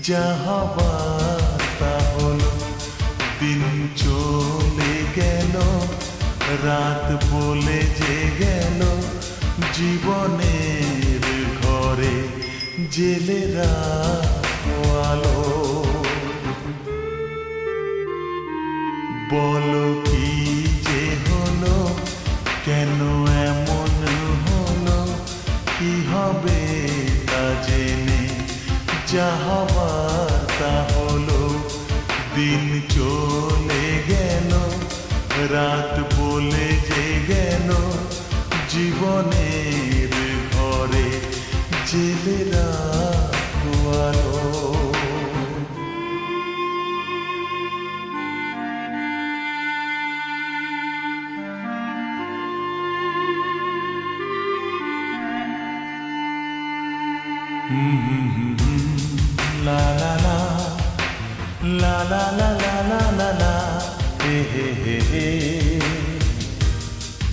যা হবার তা হলো, দিন চলে গেল, রাত বলে যে গেল, জীবনের ঘরে জেলে রাখো আলো। বলো কি যে হলো, কেন এমন হলো, কি হবে তা জেনে, যা হবার তা হলো, দিন চলে গেল, রাত বলে যে গেল, জীবনের ঘরে জেলে রাখো আলো। La la la, la la la la la la la, he he he he,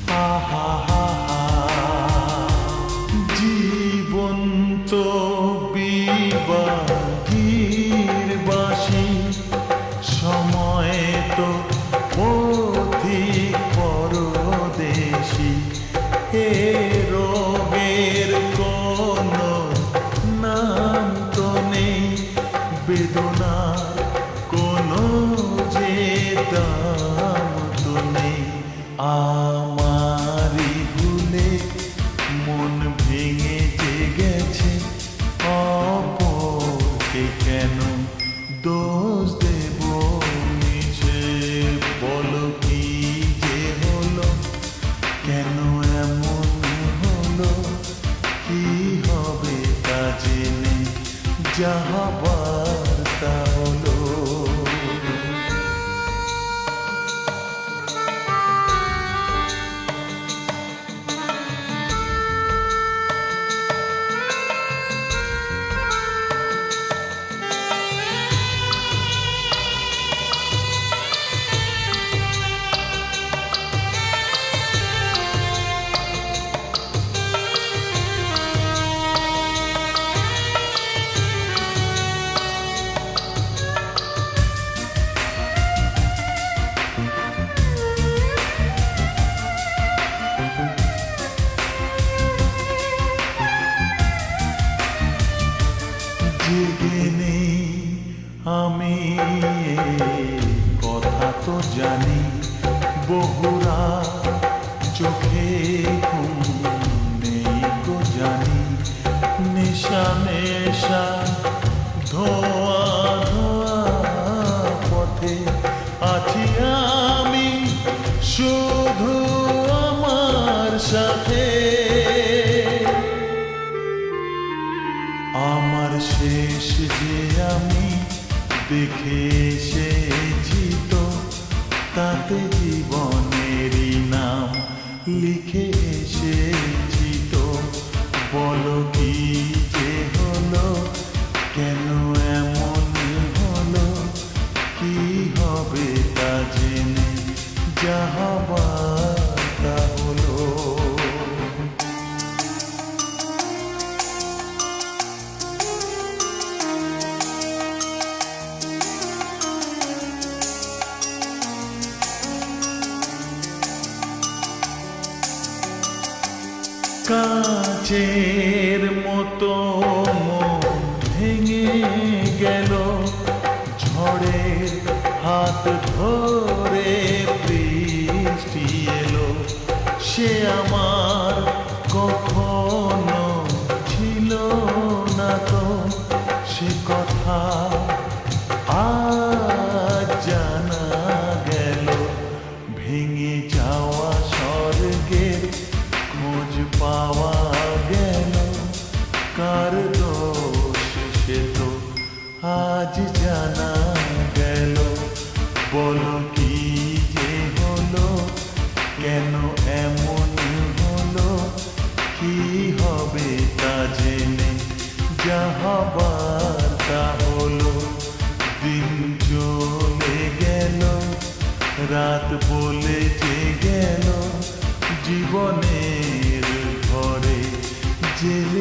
ha ha ha ha। জীবন তো বিবাহীর বাসি, সময় তো পথিক পরদেশি, এ রোগের কোনো নাম তো নেই, বেদনার কোনো যে দাম তো নেই। আমারই ভুলে মন ভেঙে যে গেছে, অপরকে কেন দোষ দেব নিচে। বলো কি যে হলো, কেন এমন হলো, কি হবে তা জেনে, যা হবার তা হলো। জেগে নেই আমি কথা তো জানি, বহুরা চোখে ঘুম নেই গো জানি। নেশা নেশা ধোয়া ধোয়া পথে আছি আমি, শুধু আমার সাথে। আমার শেষ যে আমি দেখে এসেছি তো, তাতে জীবনেরই নাম লিখে এসেছি তো। বলো কি যে হলো, কেন এমন হলো, কি হবে তা জেনে, যা হবার তা হলো। কাচের মতো মন ভেঙে গেল, ঝড়ের হাত ধরে বৃষ্টি এলো। সে আমার কখনো ছিল না তো, সে কথা আজ জানা গেল। ভেঙে যাওয়া স্বর্গের খোঁজ পাওয়া গেল, কার দোষ সে তো আজ জানা গেল। বলো কি যে হলো, কেন এমন হলো, কি হবে তা জেনে, যা হবার তা হলো। দিন চলে গেল, রাত বলে যে গেল, জীবনের ঘরে জেলে